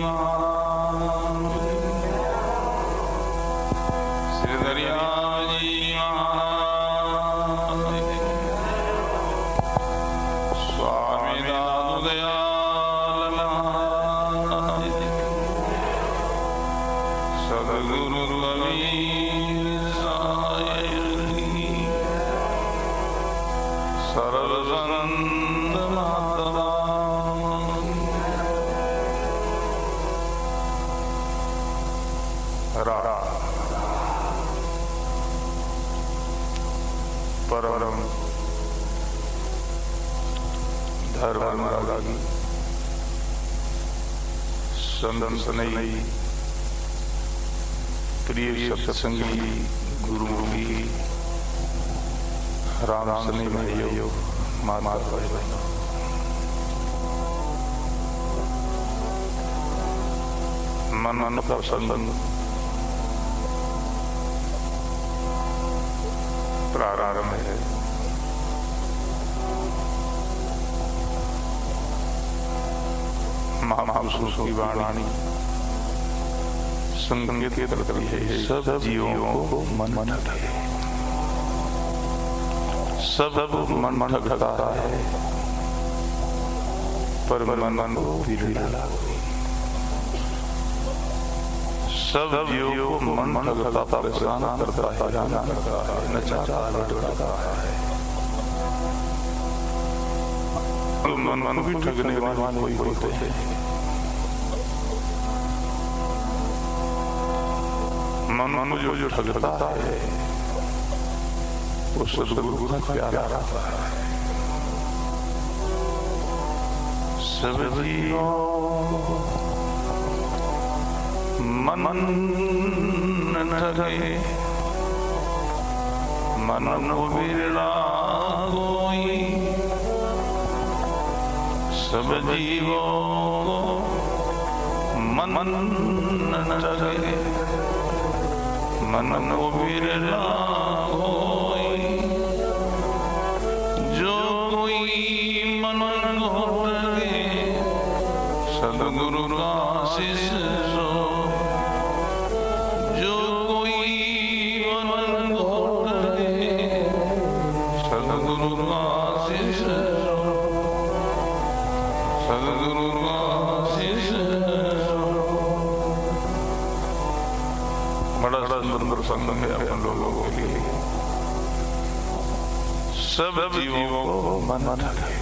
महाराज, श्रीधरिया जी महाराज, स्वामी दादू दयाल महाराज, सदगुरु कबीर साहिब, सर्वसंत महात्मा, परम धर्म रागी संतनई प्रिय सत्संगी गुरु की राम सनी भाइयों, माता बहनों, मन का संबंध प्रारंभ है। महापुरुषों की वाणी संगीत करती है, सब जीवों को मन ठगे, सब मन ठगता है, पर मन को बिरला, सब जीवों को मन ठगता, परेशान करता है, नचाता लटकाता है। मन भी ठगने वाले कोई होते हैं। मन जो ठगता है वो सद्गुरु का प्यारा रहता है। सब जीवों मन ठगे, मन को बिरला कोई, सब जीवों मन ठगे, मन को बिरला कोई, जो कोई मन को ठगे, सद्गुरु का शिष्य सो, जो कोई मन को ठगे, सद्गुरु का शिष्य सो, सद्गुरु का शिष्य सो। बड़ा सुंदर संग है अपन लोगों के लिए। सब जीवों को मन ठगे,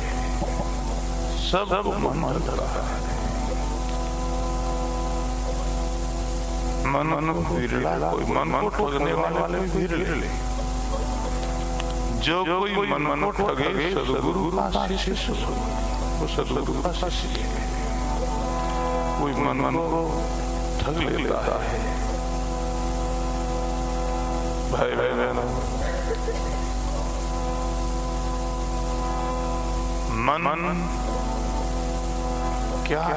सब मन ठगता है, मन को बिरला कोई, मन को ठगने वाले बिरले, जो कोई मन को ठगे, सद्गुरु का शिष्य, वो सद्गुरु का शिष्य है। कोई मन को ठग लेता है। भाई बहनों, मन क्या है?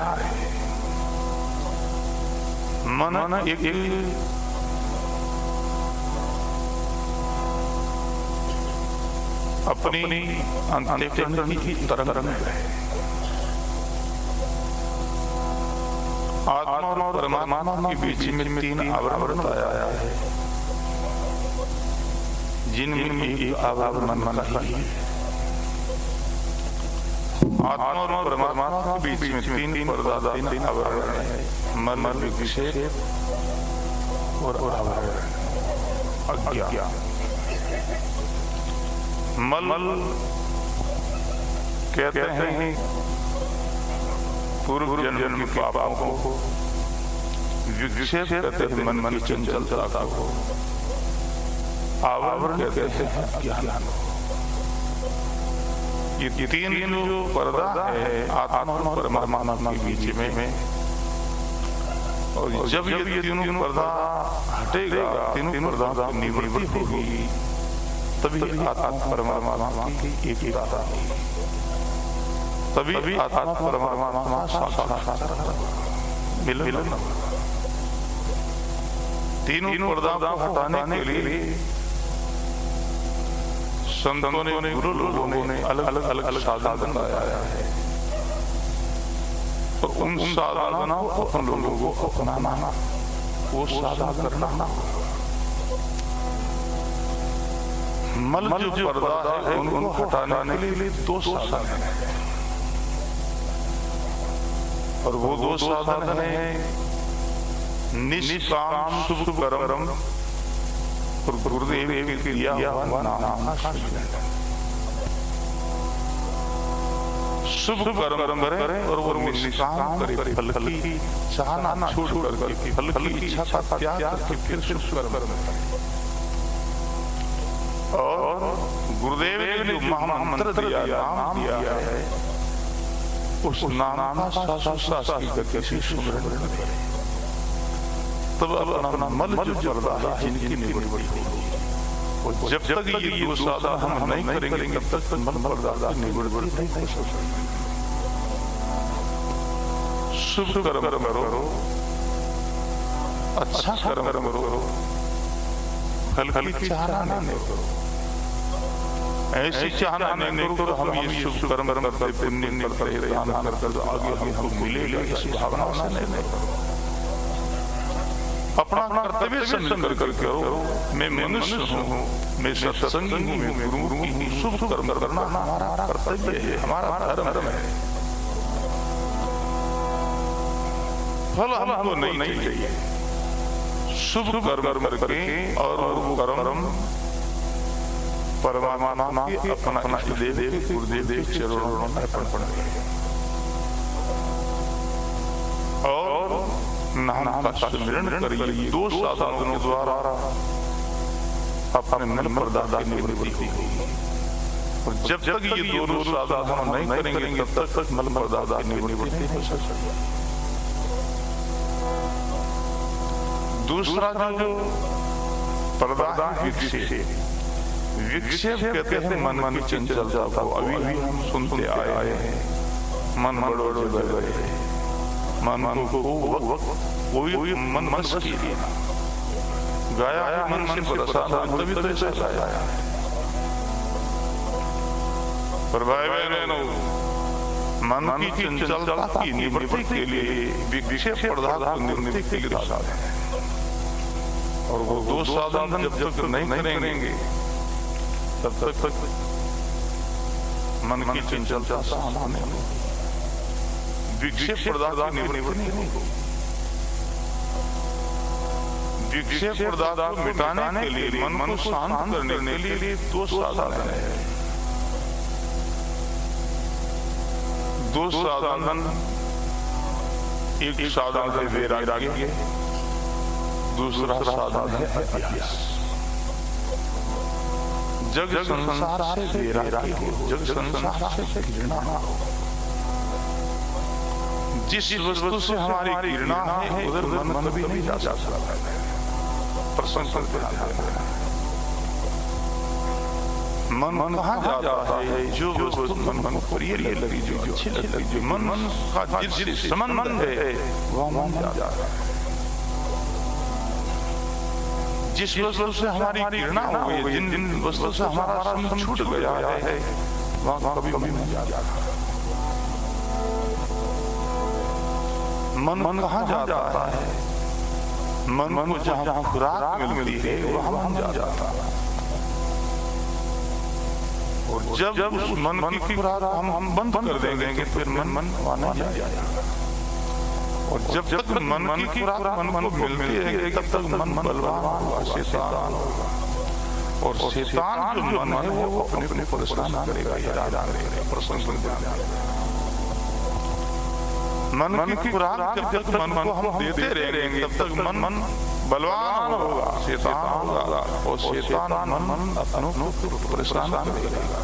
मन एक अपनी अंतःकरण की तरंग है। आत्मा और परमात्मा के बीच में तीन आवरण बताया है, जिनमें एक आवरण मन का ही है। आत्मा और परमात्मा के बीच में तीन पर्दा, तीन आवरण है, मन, विक्षेप और आवरण, अज्ञान। मल कहते हैं पूर्व जन्म के पापों को, विक्षेप कहते हैं मन की चंचलता को, आवरण कहते हैं अज्ञान को। ये तीन जो पर्दा है आत्मा और परमात्मा के बीच में, और जब ये तीनों पर्दा हटेगा, तीनों पर्दा की निवृत्ति होगी, तभी आत्मा परमात्मा की एकता होगी, तभी आत्मा परमात्मा साक्षात्कार मिलन। तीनों पर्दा को हटाने के लिए संतों ने, गुरु लोगों ने अलग अलग साधन बताया है। और उन साधनाओं को अपन लोगों को अपनाना, वो साधना करना। मल जो पर्दा है उनको हटाने के लिए दो साधन है, और वो दो साधन है निष्काम शुभ कर्म और गुरुदेव के दिया हुआ नाम का स्मरण। शुभ कर्म करें और वो निष्काम करे, फल की चाहना छोड़ करके, फल की इच्छा का त्याग करके फिर शुभ कर्म करें। और गुरुदेव ने जो महामंत्र दिया, नाम दिया है, उस नाम का शास्त्र की गति से स्मरण करें। तब अपना मल जो पर्दा है इनकी निवृत्ति होगी। जब तक ये दो साधन हम नहीं करेंगे तब तक मल पर्दा की निवृत्ति नहीं हो सकती। शुभ कर्म करो, अच्छा कर्म करो, फल की चाहना नहीं करो। ऐसी चाहना नहीं करो हम ये शुभ कर्म करते, पुण्य करते, दान करते तो आगे हमको मिलेगा, इस भावना से नहीं करो। अपना कर्तव्य समझ कर करो। मैं मनुष्य हूँ, मैं सत्संगी हूँ, मैं गुरु हूँ। शुभ कर्म करना हमारा कर्तव्य है, हमारा धर्म है। फल हमको नहीं चाहिए। शुभ कर्म करके और वो कर्म परमात्मा के अपना देव गुरुदेव के चरणों में अर्पण करें और नाम का स्मरण करिए। दो साधनों द्वारा अपने मन पर्दा की निवृत्ति होगी। और जब तक ये दोनों साधन नहीं करेंगे तब तक मन पर्दा की निवृत्ति हो सकती। दूसरा जो पर्दा विक्षेप कहते हैं मन की चंचलता को। अभी हम सुनते आए हैं, मन बड़ो बड़े, मन को कोई मन की गाया है, मन से परेशान तभी तो ऐसा गाया। पर भाई बहनों, मन की चंचलता की निवृत्ति के लिए विक्षेप पर्दा की निवृत्ति के लिए साधन है। और वो दो साधन जब तक नहीं करेंगे तब तक मन की चंचलता सामने विक्षेप पर्दा की निवृत्ति नहीं होगी। विक्षेप पर्दा को मिटाने के लिए, मन को शांत करने के लिए दो साधन है। दो साधन, एक साधन है वैराग्य, दूसरा साधन है अभ्यास। जग संसार से वैराग्य हो, जग संसार से घृणा हो। जिस वस्तु से हमारी घृणा है उधर मन कभी नहीं जा सकता। प्रसन्न मन कहाँ जाता है? जो वस्तु मन को प्रिय लगी, जो अच्छी लगी, जो मन का जिस संबंध है वह मन जाता है। जिस वस्तु से हमारी घृणा हो गई, जिन वस्तु से हमारा संबंध छूट गया है वहाँ कभी नहीं जाता। मन कहाँ जाता है? मन को जहाँ खुराक मिलती है वहाँ मन जाता है। और जब उस मन की खुराक हम बंद कर देंगे फिर मन वहाँ नहीं जाएगा। और जब तक मन की खुराक मन को मिलती है तब तक मन बलवान होगा, शैतान होगा। और शैतान जो मन है वो अपने परेशान करेगा, हैरान करेगा, प्रसन्न करेगा। मन की खुराक जब तक मन को हम देते रहेंगे तब तक मन बलवान होगा, शैतान होगा। और शैतान मन अपनों को परेशान करेगा।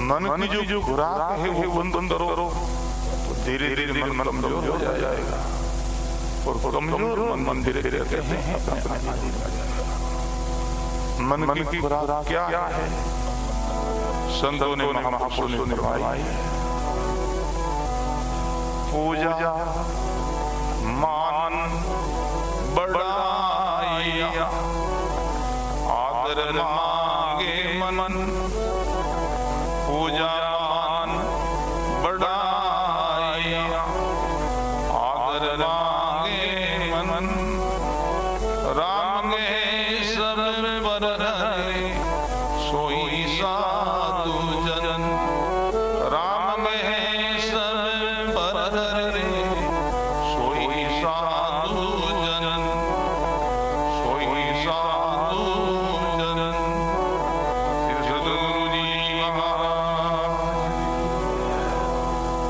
मन की जो खुराक है वो बंद करो, धीरे धीरे मन कमजोर हो जाएगा। और कमजोर मन धीरे धीरे कहते हैं मन की खुराक क्या है? संतों ने, महापुरुषों ने फरमाई, पूजा मान बड़ाई, आदर मांगे मन, पूजा मान बड़ाई, वर मांगे मन, राम के सब पर हरे सोई साधु जन। राम के सब पर हरे सोई साधु जन, सोई साधु जन। सद्गुरु जी महाराज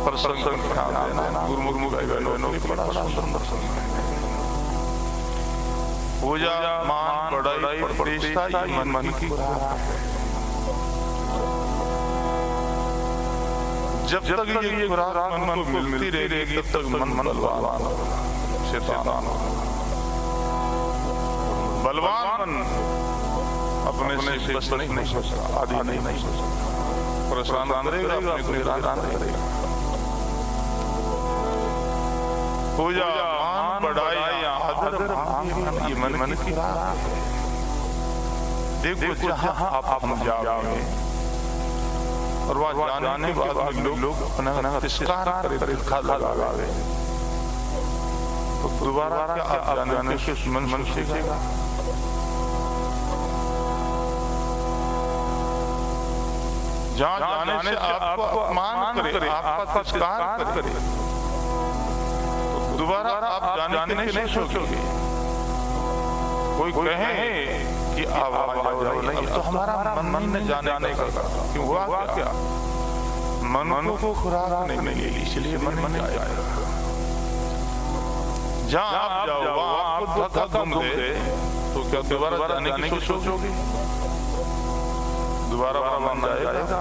प्रसन्न गुरुमुख बड़ा सुंदर पूजा मान बढ़ाई प्रतिष्ठा ये मन की जब तक ये खुराक मन को मिलती रहेगी तब तक मन बलवान शैतान बलवान मन अपने से बस नहीं हो सकता, आदि नहीं हो सकता, परेशान करेगा, अपने को हैरान करेगा। पूजा मान बढ़ाई आदर ये मन की बात है। देखो जहाँ आप जाओगे और वहाँ जाने के बाद लोग अपना तिरस्कार करे, खाला लगावे, तो दोबारा क्या आप जाने से मन सीखेगा? जहाँ जाने से आपको अपमान करे, आपका तिरस्कार करे, दोबारा आप जाने के नहीं सोचोगे। कोई कहे कि आप जाओ नहीं, तो हमारा मन में जाने का क्यों हुआ क्या? मन को खुराक नहीं मिली, इसलिए मन नहीं जाएगा। जहाँ आप जाओ वहाँ आपको धक्का दे तो क्या दोबारा जाने की सोचोगे? दोबारा मन जाएगा।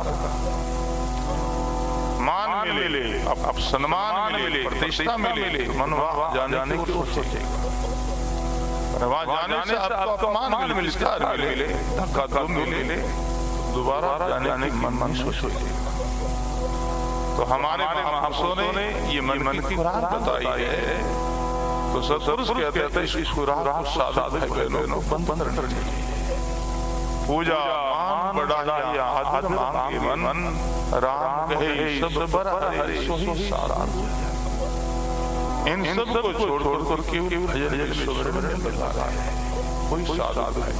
मान मिले, अब सम्मान मिले, प्रतिष्ठा मिले, मन वहाँ जाने को सोचेगा। वहाँ जाने से आपको मान मिले, विस्तार मिले, धक्का मिले, दोबारा जाने की मन सोचेगा। तो हमारे महापुरुषों ने ये मन की खुराक बताई है। तो सत्पुरुष कहते हैं इस खुराक को साधक बहनों बंद रखना चाहिए। पूजा मान बढ़ाया आदर मांगे मन, राम कहे सब पर हरे सोई साधु। इन सब को छोड़ करके भजन सुमिरन में लगा है, कोई साधु है।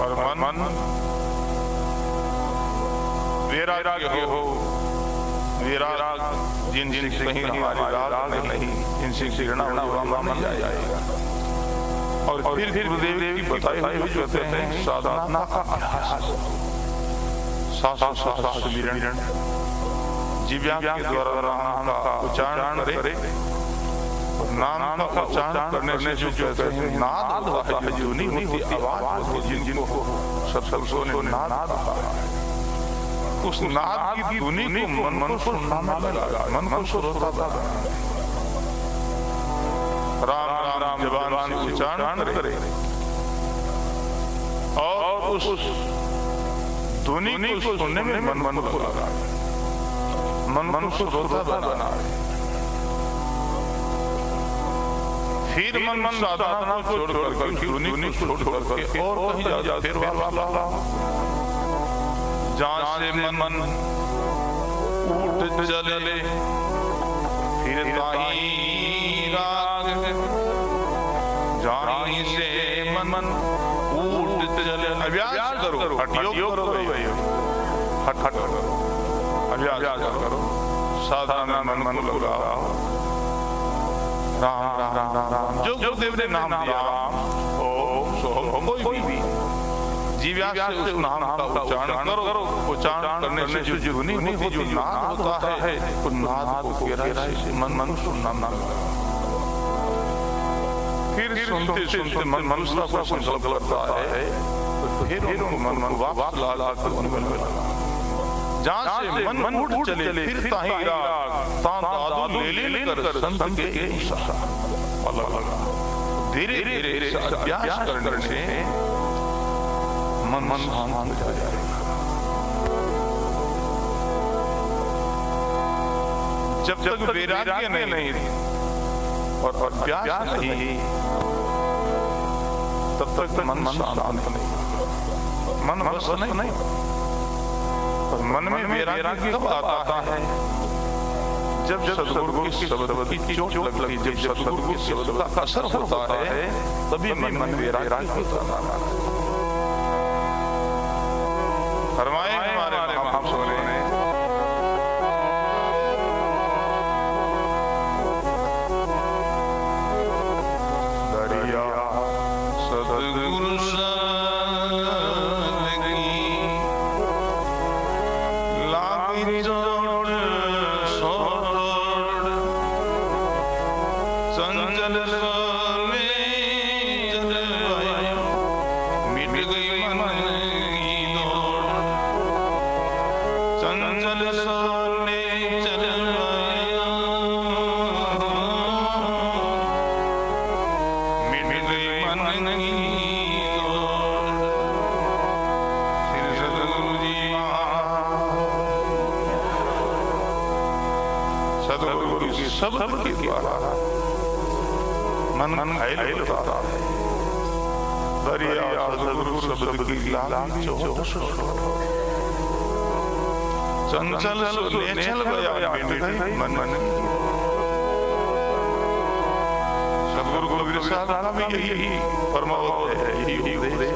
और मन वैराग्य हो, विराग जिन कहीं हमारे राग नहीं, इनसे घृणा मन जाएगा। और फिर गुरुदेव की बताई हुई जो कहते हैं साधना का अभ्यास, सांस सुमिरन, जीव्या के द्वारा नाम का उच्चारण करे। नाम का उच्चारण करने से जो कहते हैं नाद होता है, जो नहीं होती आवाज होती, जिनको सत्संगों ने नाद कहा है, उस नाद की धुनी को मन को सुनना लगा, मन को श्रोता बना। राम राम जबान से उच्चारण करे और उस धुनी को सुनने में मन को लगा, मन को श्रोता बना। फिर मन साधना को छोड़ करके धुनी को छोड़ करके और कहीं जा, फिर वाला जहाँ से मन उठ चले, फिर ताही राग, जहाँ से मन उठ चले। अभ्यास करो, योग करो, हट करो, अभ्यास करो, साधना में मन को लगाओ। राम राम राम राम जो गुरुदेव ने नाम दिया, ओम सोम, कोई भी जीव्या से उस नाम का उच्चारण करो। उच्चारण करने से जो ध्वनि होती, जो नाद होता है, उस नाद को गहराई से मन सुनना लगा। फिर सुनते सुनते मन मनुष्य को संकल्प करता है, तो फिर मन वापस ला कर उनमें लगा। जहाँ से मन उठ चले, फिर ताही राग तादादु ले कर संत के अलग धीरे धीरे अभ्यास करने से मन शांत हो जाएगा। जब तक वैराग्य नहीं और अभ्यास नहीं, तब तक मन शांत नहीं, मन बस नहीं। मन में वैराग्य कब आता है? जब सद्गुरु के शब्द की चोट लगती, जब सद्गुरु के शब्द का असर होता है, तभी मन में वैराग्य होता है। फरमाए हमारे महापुरुषों ने, दरिया सद्गुरु सद्गुरु के शब्द के द्वारा मन घायल होता है। दरिया सद्गुरु शब्द की लागी चोट, चंचल नेचल गया मिट गई मन। सद्गुरु गोविंद साहब में यही परमावत है, यही उपदेश।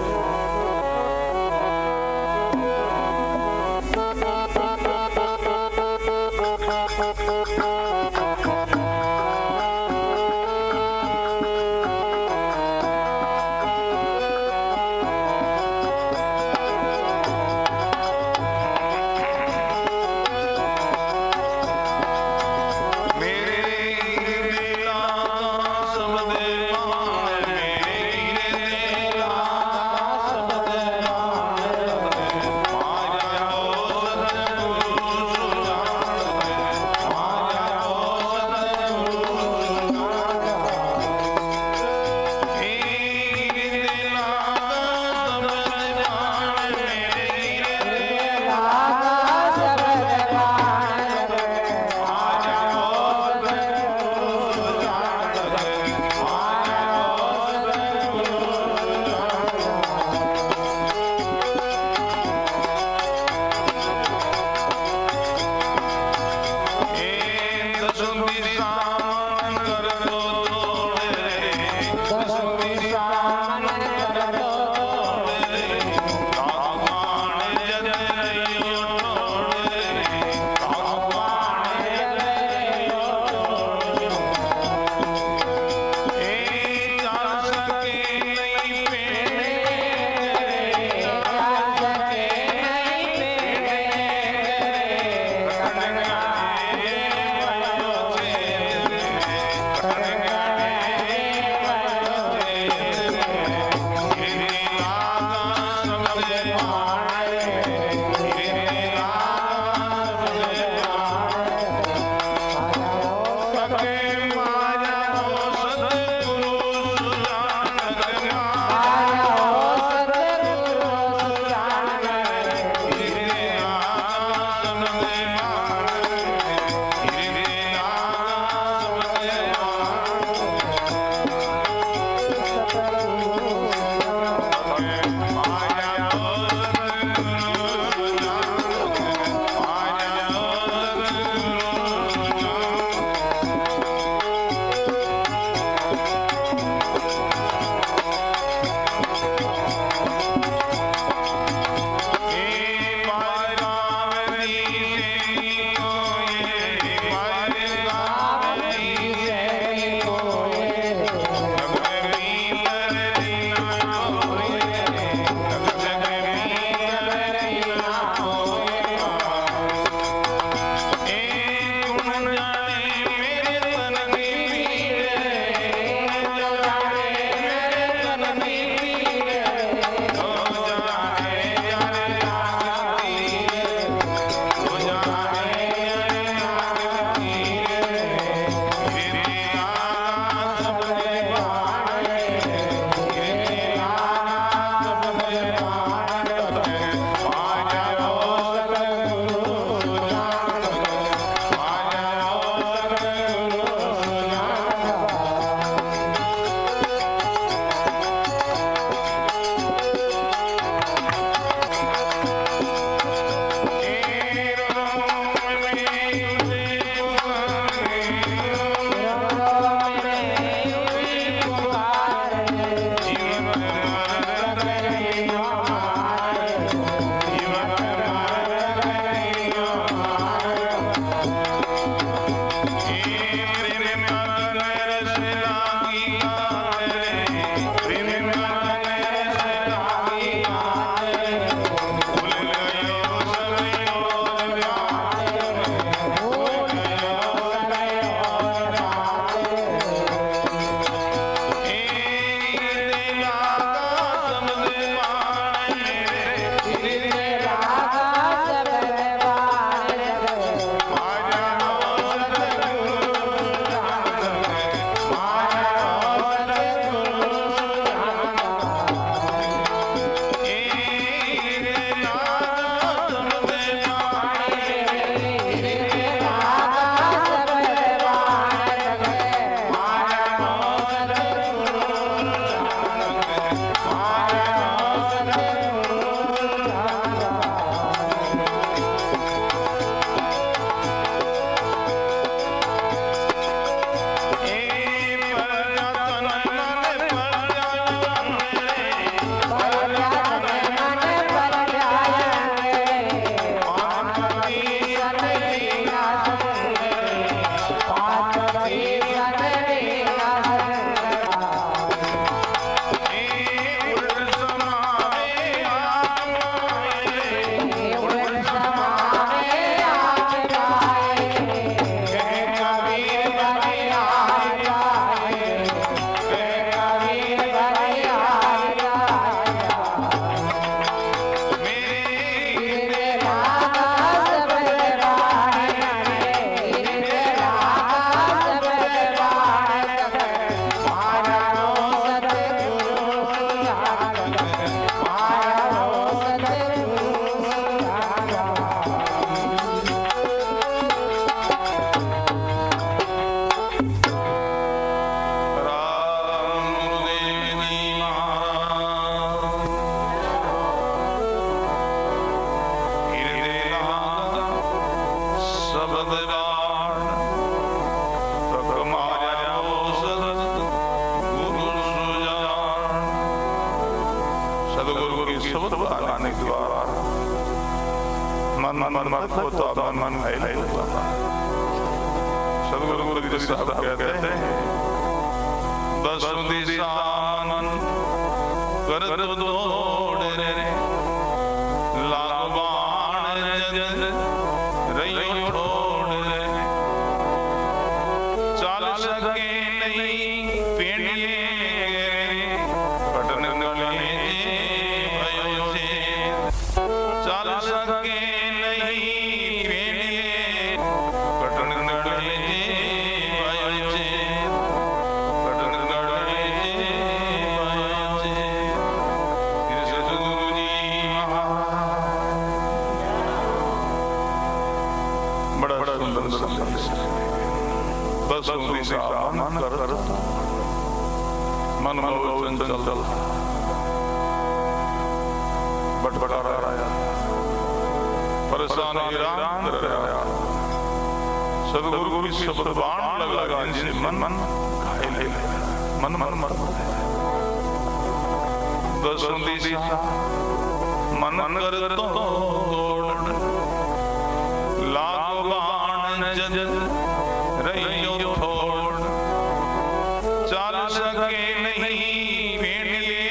मरमत होता मन घायल होता। सदगुरु गुरु साहब कहते हैं दसों दिशा मन कर दौड़ रे लाग बाण जग रहियो छोड़ रे चल सके नहीं पेड़िए कटन गले भयो से चल सके नहीं पेड़िए कटन गले भयो से कटन गले भयो से। सतगुरु जी बड़ा सुंदर संदेश। बस मन कर मन चंचल बटबटा रहा परेशान हैरान कर रहा। सदगुरु गुरु शब्द बाण लगा जिनसे मन घायल मन मर दसों दिशा मन कर तोड़ लाग बाण जग रहियो छोड़ चल सके नहीं पेड़िए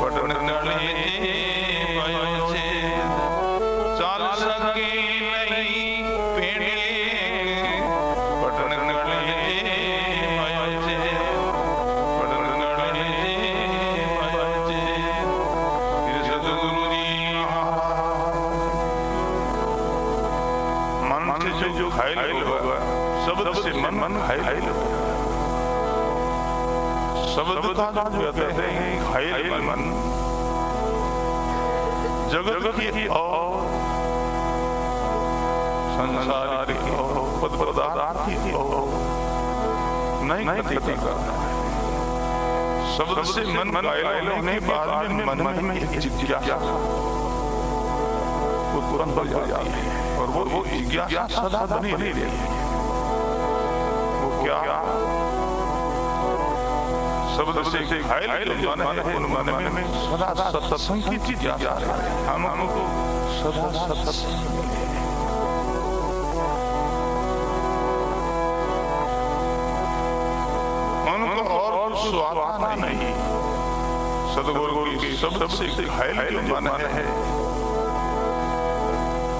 पटन गले भयो से चल सके नहीं पेड़िए पटन गले भयो से पटन गले भयो से। सतगुरु जी मन से जो घायल होगा शब्द से मन घायल होगा। शब्द का जो कहते हैं घायल मन जगत की और संसार की और पद पदार्थ की और नहीं गति करना। शब्द से मन घायल होने के बाद में मन में एक जिज्ञासा उत्पन्न हो जाती है और वो जिज्ञासा सदा बनी रहती है। वो क्या शब्द से घायल जो मन है उन मन में सदा सत्संग की जिज्ञासा है। हमको सदा सत्संग मिले। उनको और स्वाद नहीं। सदगुरु की शब्द से घायल जो मन है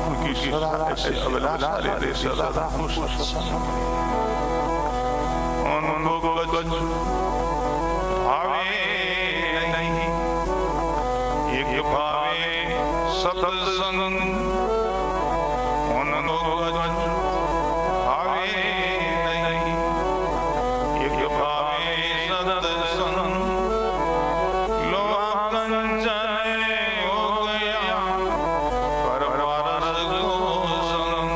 उनकी सदा ऐसे अभिलाषा रहते सदा उनको भावे नहीं एक भावे सत्संग उनको भावे नहीं एक भावे सत्संग लोहा कंचन हो गया परवारस को संग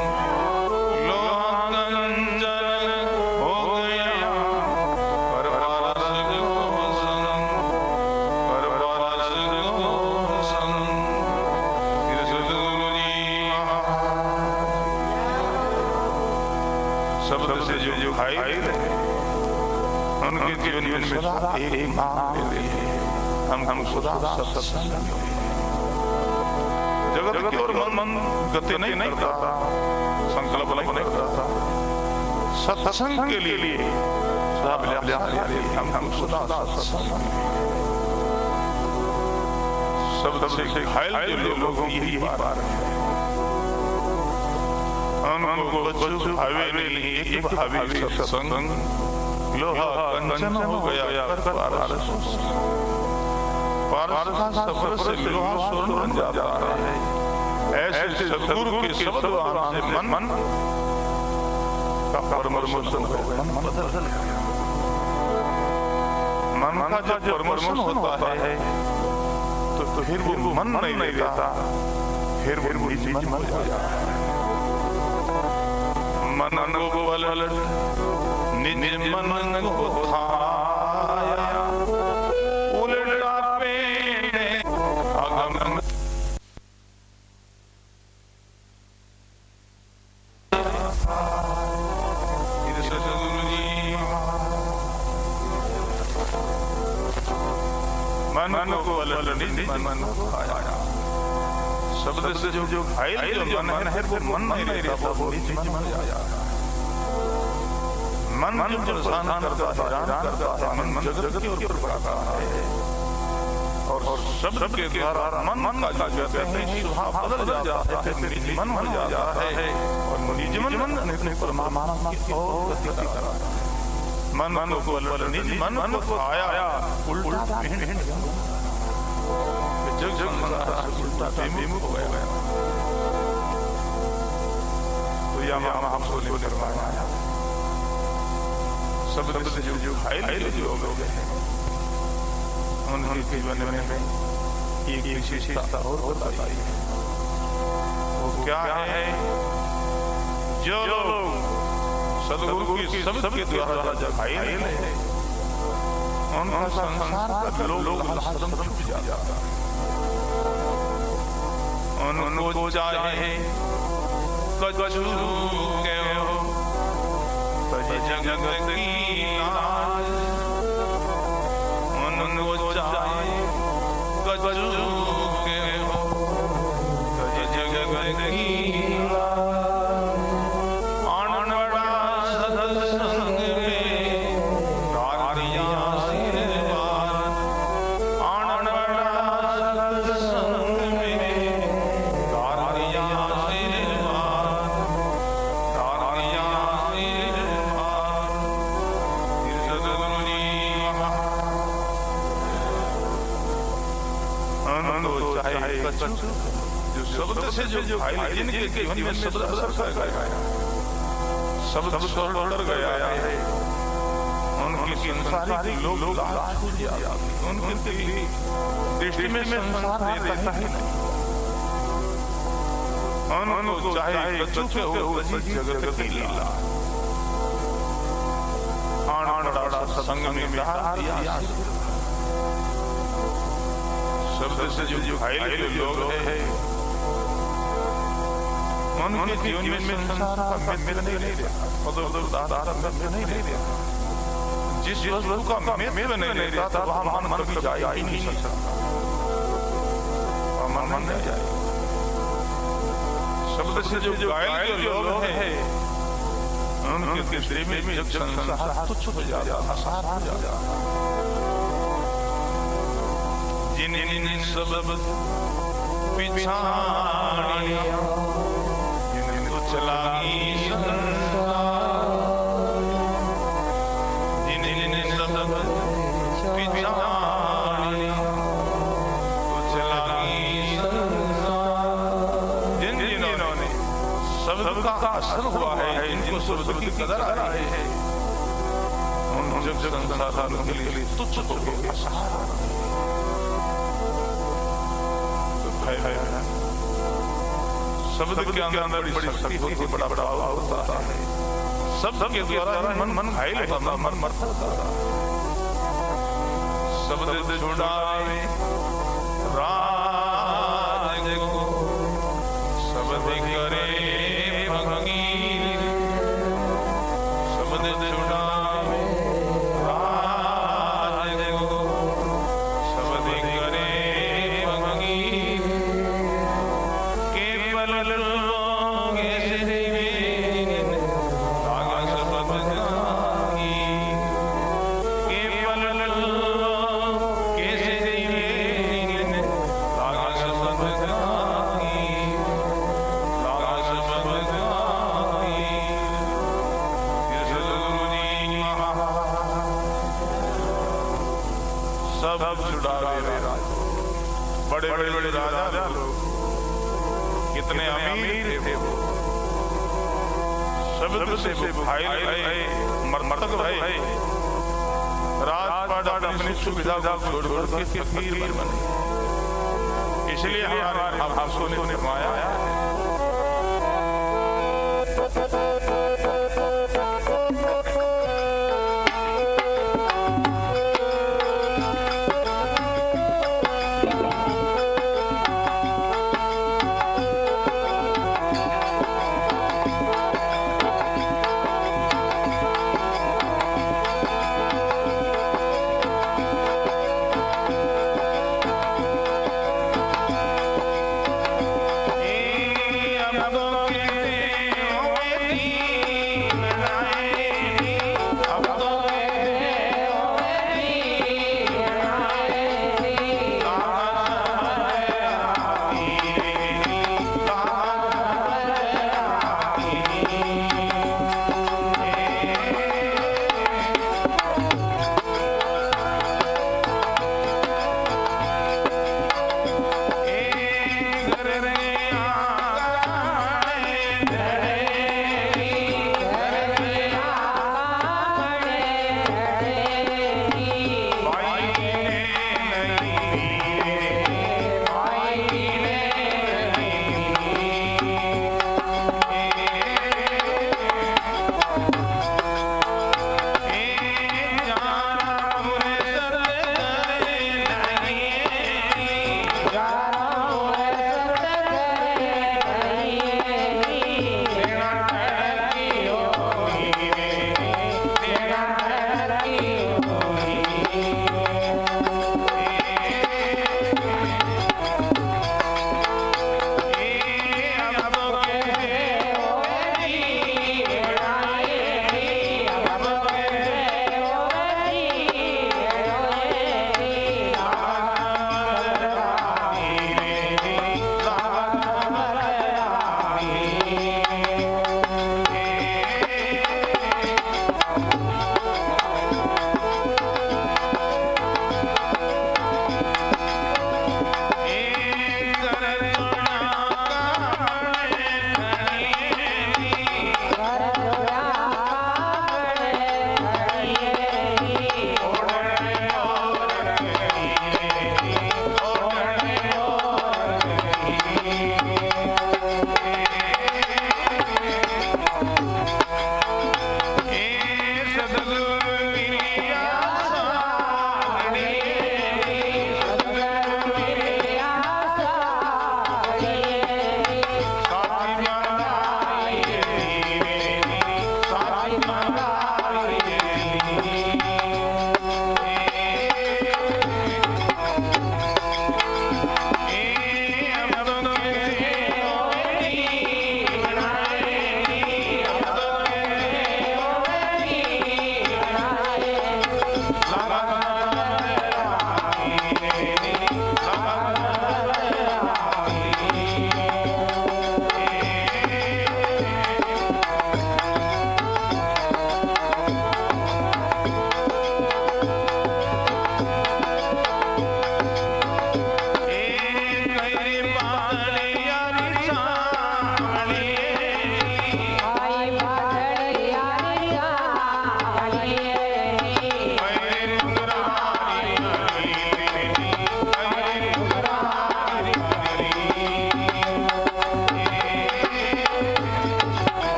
लोहा कंचन हो गया परवारस को संग परवारस को संग। सतगुरु जी शब्द से जो घायल उनके जीवन में सदा एक मांग रहती है हम सदा सत्संग में। जगत की ओर मन गति नहीं करता संकल्प नहीं करता सत्संग के लिए हम सदा सत्संग में। शब्द से घायल जो लोग यही बात है उनको बच्चों भावे नहीं एक भावे सत्संग लोहा कंचन हो गया परवारस का सफर से लोहा स्वर्ण बन जाता है। ऐसे सदगुरु के शब्द आने से मन का परिवर्तन हो गया। मन बदल गया। मन का जब परिवर्तन होता है तो फिर वो मन नहीं लेता फिर वो निज मन हो जाता है। मन को पलट निज मन को खाया उलटा पेड़ अगम सतगुरु जी मन को पलट निज मन को खाया शब्द से जो घायल जो मन है वो मन नहीं रहता, वो नीच मन हो जाता है। मन जो परेशान करता है, मन जगत की ओर बढ़ाता है और शब्द के द्वारा मन का जो कहते हैं स्वभाव बदल जाता है, निज मन हो जाता है और निज मन अपने परमात्मा की ओर गति करता है। मन को निज मन को आया उल्टा जग उल्टा विमुख हो गया। तो यहाँ हमको करवाया शब्द से जो घायल जो लोग हैं उनके जीवन में एक विशेषता और बताई है। वो क्या है? जो लोग सदगुरु की शब्द के द्वारा घायल है उनका संसार का लोग छूट जाता है। उनको चाहे कछु के हो जगत की लाज, उनको चाहे कछु के हो जगत की लाज। अनबड़ा सत्संग में रातियां सिर पार, अनबड़ा सत्संग में रातियां सिर पार, रातियां सिर पार। सदगुरु जी उनको चाहे कछु जो शब्द से जो घायल जिनके जीवन में शब्द असर कर गया, शब्द छोड़ गया है, उनकी संसारिक लोग छूट जाते, उनकी दृष्टि में संसार रहता ही नहीं। उनको चाहे कछु के हो जगत की लीला, आनंद सत्संग में बिहार दिया। शब्द से जो घायल लोग हैं उनके जीवन में संसार का मित्र नहीं रहता, नहीं रहता। जिस वस्तु का मित्र नहीं रहता वहाँ मन भी जा ही नहीं सकता, मन नहीं जाए। शब्द से जो घायल लोग हैं उनके दृष्टि में जब संसार तुच्छ हो जाता, आसार हो जाता। जिन सब पिछाड़िया जिनको चलागी संसार, जिन सब पिछाड़िया तो चलागी संसार। जिन्होंने शब्द का असर हुआ है, जिनको शब्द की कदर आ रही है, उन जब संसार के लिए तुच्छ हो गए। शब्द के अंदर बड़ी शक्ति होती है, बड़ा भाव होता है। शब्द के द्वारा मन घायल होता, मन मरता था। शब्द छुड़ावे राज को, शब्द करे भंगीर, शब्द छुड़ावे राज को, शब्द करे भंगीर। केवल लोग ऐसे कागज बदनामी, केवल लोग ऐसे कागज बदनामी, कागज बदनामी। सदगुरु जी सब छुड़ावे राज, बड़े बड़े राजा लोग कितने अमीर थे वो, शब्द से घायल भय, मर्तक भय, राजपाट अपनी सुविधा को छोड़कर के फकीर बने। इसलिए हमारे आपसों ने फरमाया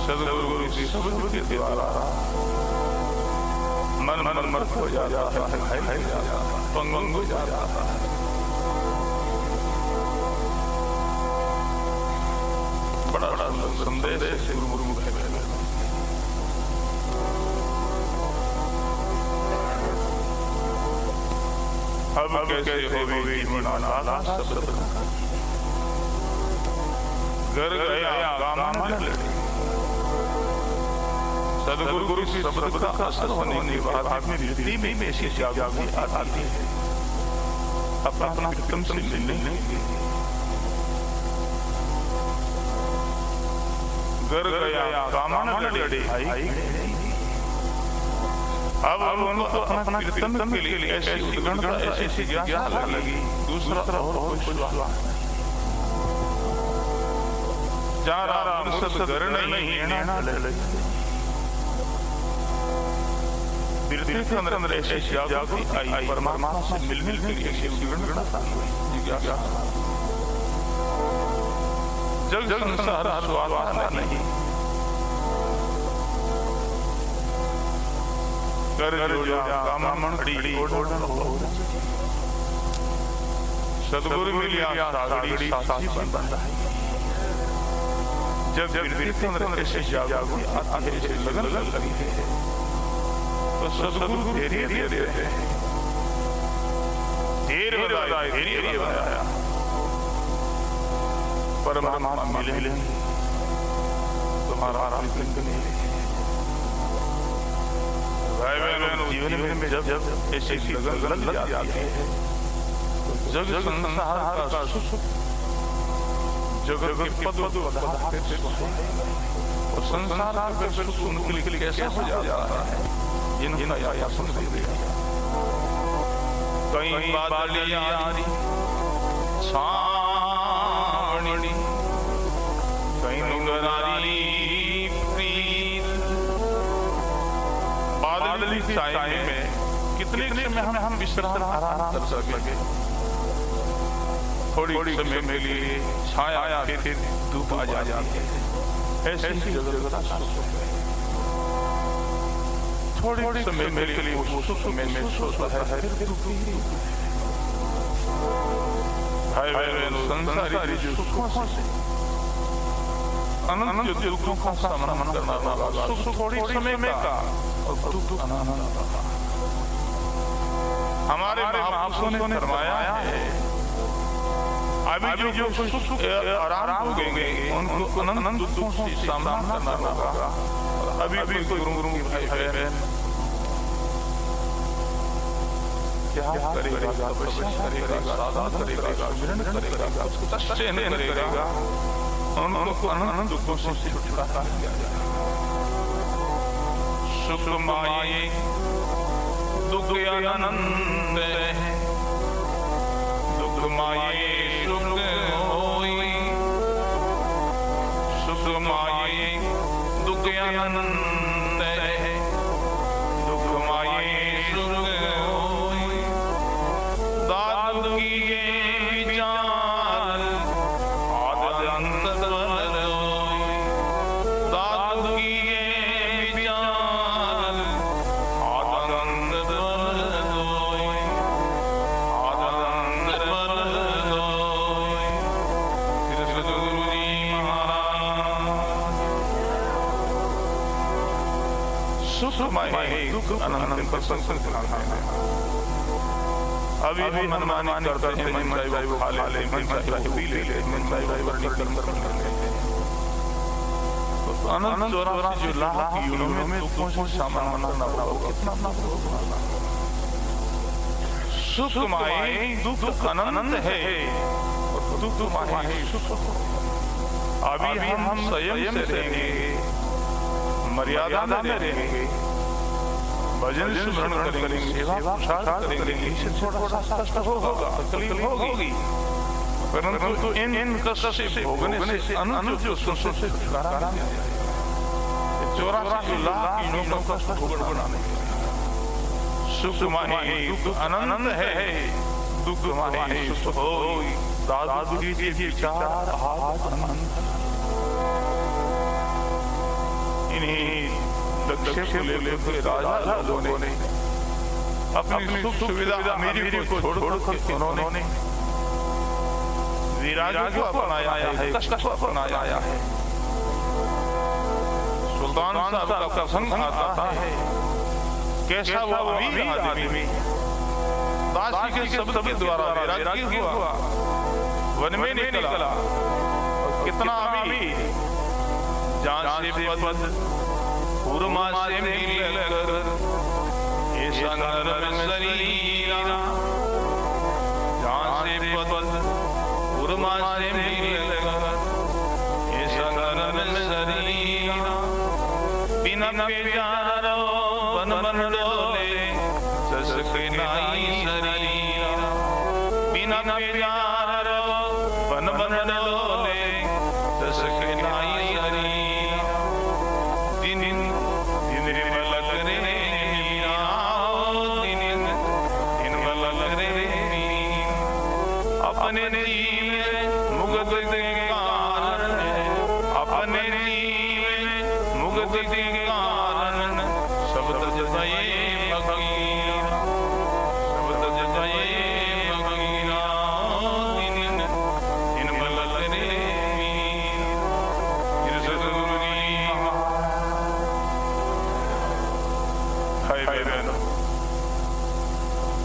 सदगुरु की शब्द के द्वारा मन मर्द हो जाता है, पंगुंग हो जाता है। बड़ा बड़ा संदेश है गुरु अब कैसे होवे जीवन आला शब्द घर गया कामन लड़े। सदगुरु की शब्द का असर होने के बाद आदमी वृत्ति में ऐसी जागृति आती है अपना विक्रम से मिलने के। घर गया कामन लड़े अब उनको अपना कीर्तन के लिए ऐसी उद्गणता ऐसी जिज्ञासा लगी। दूसरा और कोई विश्वास जा रहा मुर्शद घर नहीं वृत्ति के अंदर ऐसी जागृति आई परमात्मा से मिलने के लिए ऐसी उद्गणता जिज्ञासा। जग संसार स्वाद नहीं कर जोड़ा कामन खड़ी सदगुरु मिलिया सागड़ी साक्षी बनता है। जब वृत्ति के अंदर ऐसे जागृति आती है लगन लगी है तो सदगुरु धीरे धीरे बताया परमात्मा मिले तुम्हारा भाई बहनों जीवन में जब ऐसी लगन लग जाती है जग संसार का सुख जगत के पद और संसार का सुख उनके लिए कैसा हो जाता है जिनका या सुन कहीं बादलियारी छावनी कहीं नुंगरारी बादली छाए में कितने में हम विश्राम आराम कर सकेंगे। थोड़ी समय के लिए छाया फिर धूप आ जाती है ऐसी जगह थोड़ी समय के लिए वो सुख में सोता है फिर भाई बहनों संसारी जो सुखों से अनंत दुखों का सामना करना होगा। सुख थोड़ी समय में का और दुख अनंत। हमारे महापुरुषों ने फरमाया है अभी जो सुख आराम हो गए उनको अनंत दुखों से सामना करना होगा। अभी भी कोई गुरु की भाई बहन क्या करेगा, तपस्या करेगा, साधना करेगा, विरन करेगा, कष्ट करेगा, उनको अनंत दुखों से छुटकारा दिया जाएगा। सुख माये दुख आनंद है, दुख माये सुख होई, सुख माये दुख आनंद है, दुख माये सुख होई। दादू की ये विचार आद अंत होई, दादू की ये विचार आद अंत होई, आद अंत होई। सदगुरु जी महाराज सुख माये दुख अनंत पर संकल्प करते हैं। अभी भी मनमानी करते हैं, मन चाहे वो खा लेते, मन चाहे वो पी लेते, मन चाहे वो वर्णी कर्म कर लेते। तो अनंत चौरासी जो लाख की योनियों में दुखों से सामना करना होगा, कितना होगा। सुख माये दुख अनंत है और दुख माये सुख। अभी हम संयम से रहेंगे, मर्यादा में रहेंगे, भजन स्मरण करेंगे, सेवा पुरुषार्थ करेंगे, थोड़ा सा कष्ट होगा, तकलीफ होगी, परंतु इन कष्ट से भोगने से अनंत जो सुख से छुटकारा मिल जाएगा। 84 लाख योनियों का कष्ट भोगना नहीं। सुख माहे दुख अनंत है, दुख माहे सुख होई। दादू जी के विचार आज अनंत। इन्हीं लक्ष्य को लेकर राजा लोगों ने अपनी सुख सुविधा अमीरी को छोड़कर उन्होंने विराजों को अपनाया है, कष्ट को अपनाया है। सुल्तान साहब का प्रसंग आता है, कैसा वो अमीर आदमी दासी के शब्द के द्वारा वैराग्य हुआ, वन में निकला, कितना अमीर, जान से पद पूर्मा से मिलकर ऐसा नरम शरीरा, जान से पद पूर्मा से मिलकर ऐसा नरम शरीरा, बिना प्यारो बन बन डोले ससके नाई शरीरा, बिना प्यारो बन बन डोले ससके नाई शरीरा, दिन दिन मलक रे मीरा, दिन दिन मलक रे मीरा, अपने जीव मुगद के कारण, अपने जीव मुगद के कारण शब्द जय भगीरा, शब्द जय भगीरा, दिन दिन मलक रे मीरा। सदगुरु जी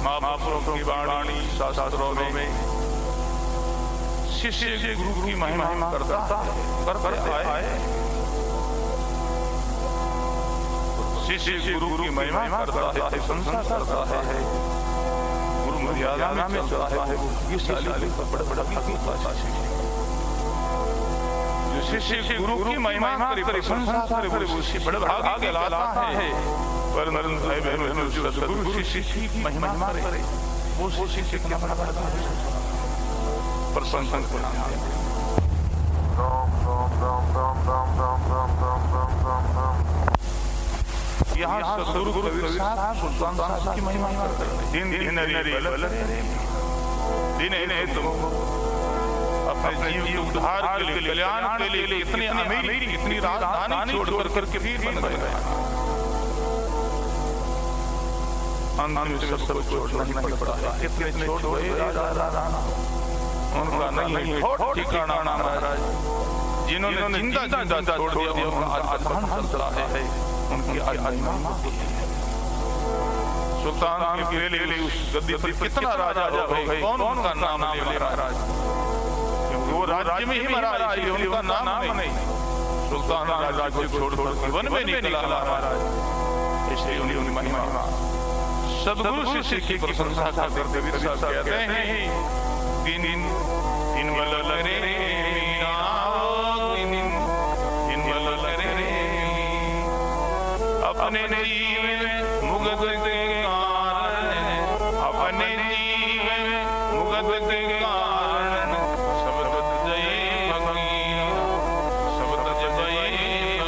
महापुरुषों की वाणी शास्त्रों में शिष्य गुरु की महिमा करता आए, शिष्य गुरु की महिमा करता है, प्रशंसा करता है, गुरु मर्यादा में चलता है, वो भाग्यशाली बड़ा जो शिष्य गुरु की महिमा करे, प्रशंसा करे, वो बड़ा भाग्य कहलाता है। पर भाई बहनों जो सदगुरु शिष्य की महिमा करे, वो शिष्य कितना बड़ा प्रशंसा करता है। यहाँ सदगुरु कबीर साहब सुल्तान साहब की महिमा करते हैं। दिन दिन तुम अपने जीव के उद्धार के लिए, कल्याण के लिए कितनी अमीरी, कितनी राजधानी छोड़कर करके फिर बन गए। अंत में सब छोड़ना ही पड़ता है। कितने छोड़ गए राजा, उनका नहीं ठिकाना महाराज। जिन्होंने जिंदा छोड़ दिया, उनका आज अधर्म चलता है, उनकी आज महिमा होती है। सुल्तान के लिए उस गद्दी पर कितना राजा हो गए, कौन उनका नाम ले महाराज, क्योंकि वो राज्य में ही महाराज थे, उनका नाम नहीं। सुल्तान राज्य को छोड़कर वन में निकला महाराज, इसलिए उनकी महिमा। सदगुरु शिष्य की प्रशंसा करते हुए कहते हैं, दिन दिन मलक रे मीरा, दिन दिन मलक रे, अपने जीव मुगद के कारण, अपने जीव मुगद के कारण शब्द जय भगीरा, शब्द जय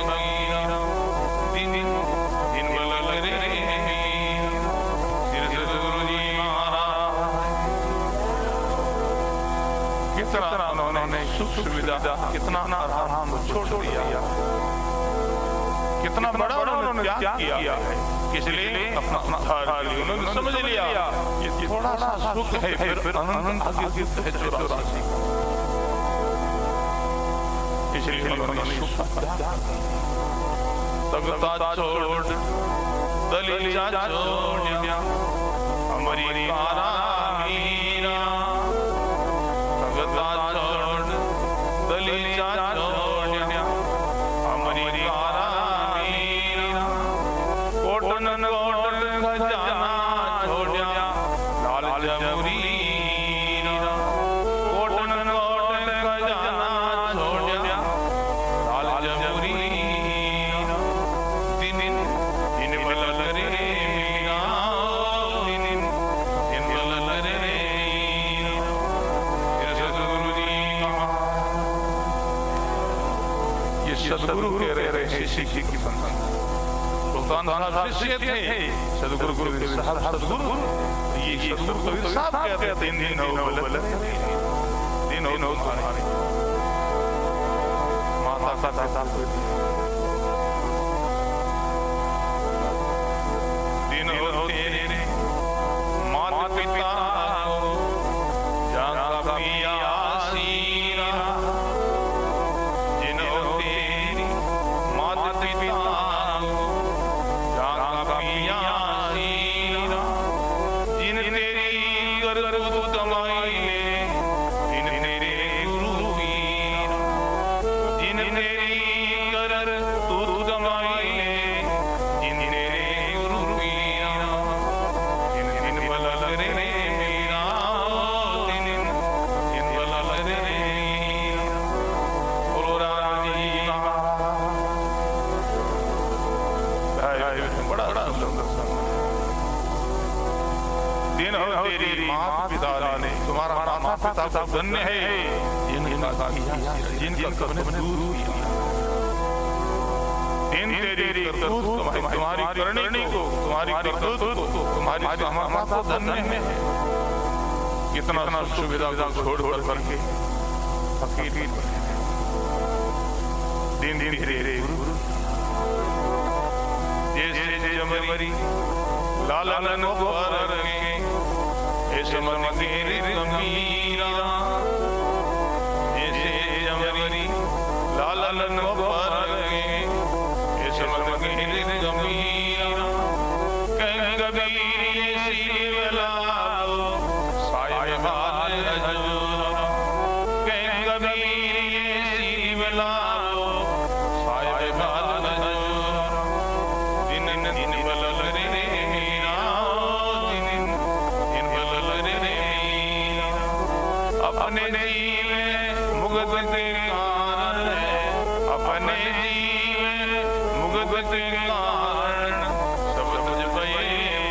भगीरा, दिन दिन मलक रे मीरा। सदगुरु जी महाराज कितना उन्होंने सुख सुविधा, कितना आराम छोड़ दिया, कितना बड़ा उन्होंने त्याग किया है। किस लिए? अपना उन्होंने समझ लिया ये थोड़ा सा सुख है, फिर अनंत आगे है 84। इसलिए उन्होंने सुख तगता छोड़ दलीला छोड़ हमारी कारा मीरा, तगता छोड़ दलीला छोड़ हमारी कारा मीरा, कोटन कोट खजाना छोड़ा लाल जमुरी, कोटन कोट खजाना छोड़ा लाल जमुरी, दिन दिन मलक रे मीरा, दिन दिन मलक रे मीरा। सदगुरु जी ये सदगुरु कह रहे हैं शिष्य की बंधन। सुल्तान साहब शिष्य थे, सदगुरु कबीर साहब सदगुरु, ये सदगुरु कबीर साहब कहते हैं, दिन दिन दिन हो तुम्हारे माता पिता दिन हो तेरे माता पिता जागा पिया सीरा जिन हो तेरी माता पिता जागा पिया सीरा जिन तेरी करतूत कमाई जिन तेरे गुरु वीरा जिन तेरी करतूत कमाई जिन तेरे गुरु वीरा जिन जिन बलल रे मीरा जिन जिन बलल रे बोलो राजी बड़ा बड़ा सुंदर दिन हो तेरी माता पिता ने तुम्हारा माता पिता धन्य है जिनका जिनका तुमने दूर किया इन तेरी करतूत तुम्हारी करनी को तुम्हारी करतूत को तुम्हारी माता धन्य है कितना सुविधा को छोड़ करके फकीर दिन दिन तेरे गुरु जैसे जमरी लालन पर ऐसे मन तेरे गंभीरा जैसे जमरी लालन पर ऐसे मन तेरे गंभीरा कह कबीर ऐसी बलाओ साहिबान हजूरा कह कबीर ऐसी बलाओ साहिबान हजूरा दिन दिन बलल रे मीरा दिन दिन बलल रे मीरा अपने जीव मुगत के कारण अपने जीव मुगत के कारण सब तुझ पे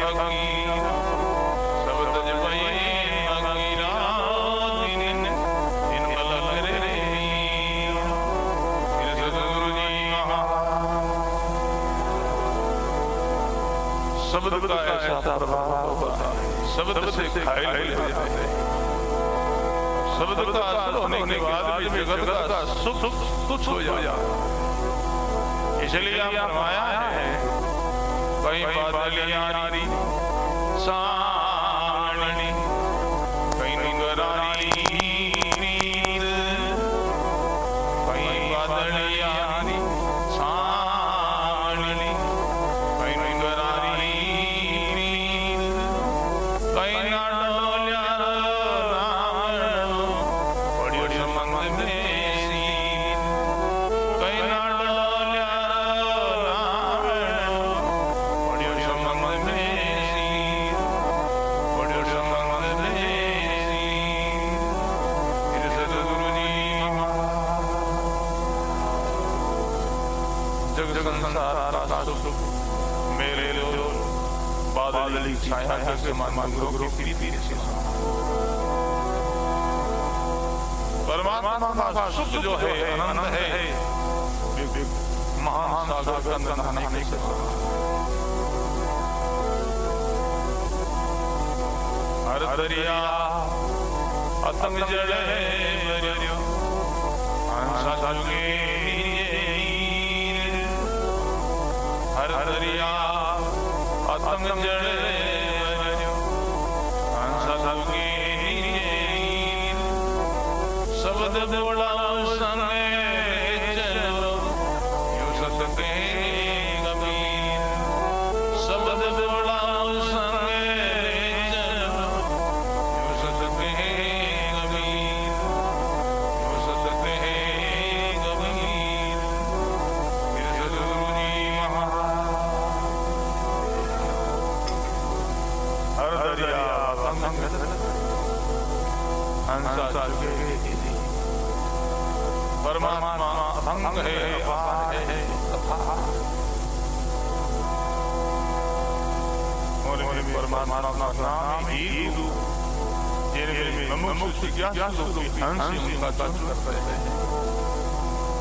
फकीरा सब तुझ पे फकीरा दिन दिन बलल रे मीरा फिर सतगुरु जी शब्द का ऐसा प्रभाव होता है शब्द से घायल हो जाते हैं शब्द का असर होने के बाद भी जगत का सुख कुछ हो जाता है इसलिए आप फरमाया है कहीं बादलियारी सावनी कहीं निगरानी नींद कहीं बादलियारी सावनी कहीं निगरानी नींद कहीं ना डोल्या बड़ी संबंध में सीन कहीं ना डोल्या बड़ी संबंध में सीन बड़ी संबंध में सीन फिर सतगुरु जी जग संसार का सुख मेरे लो बादल छाया के मान गुरु की प्रीति से परमात्मा का सुख जो है आनंद है महान सागर का अंदर नहाने नहीं सकता हर दरिया अतंग जड़ है मरियो हंसा जुगे हर दरिया अतंग जड़ है मरियो हंसा जुगे शब्द बोला उसने चलो यूं सतते कबीर शब्द बोला उसने चलो यूं सतते कबीर यूं सतते कबीर फिर सतगुरु जी हर दरिया संग हंसा जुगे परमात्मा अभंग है अपार है और में परमात्मा का नाम ही गुरु जिनमें मनुष्य जिज्ञासु हंस उनका दर्शन करते हैं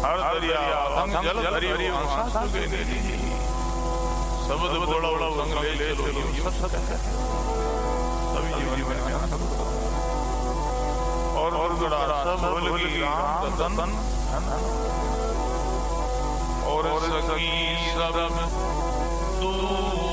हर दरिया अभंग जल भरी हंसा जुगे शब्द बोलो संग ले चलो ये सब है सभी जीवन में और और गड़ा सब भूल गई राम रतन और सखी सब दूर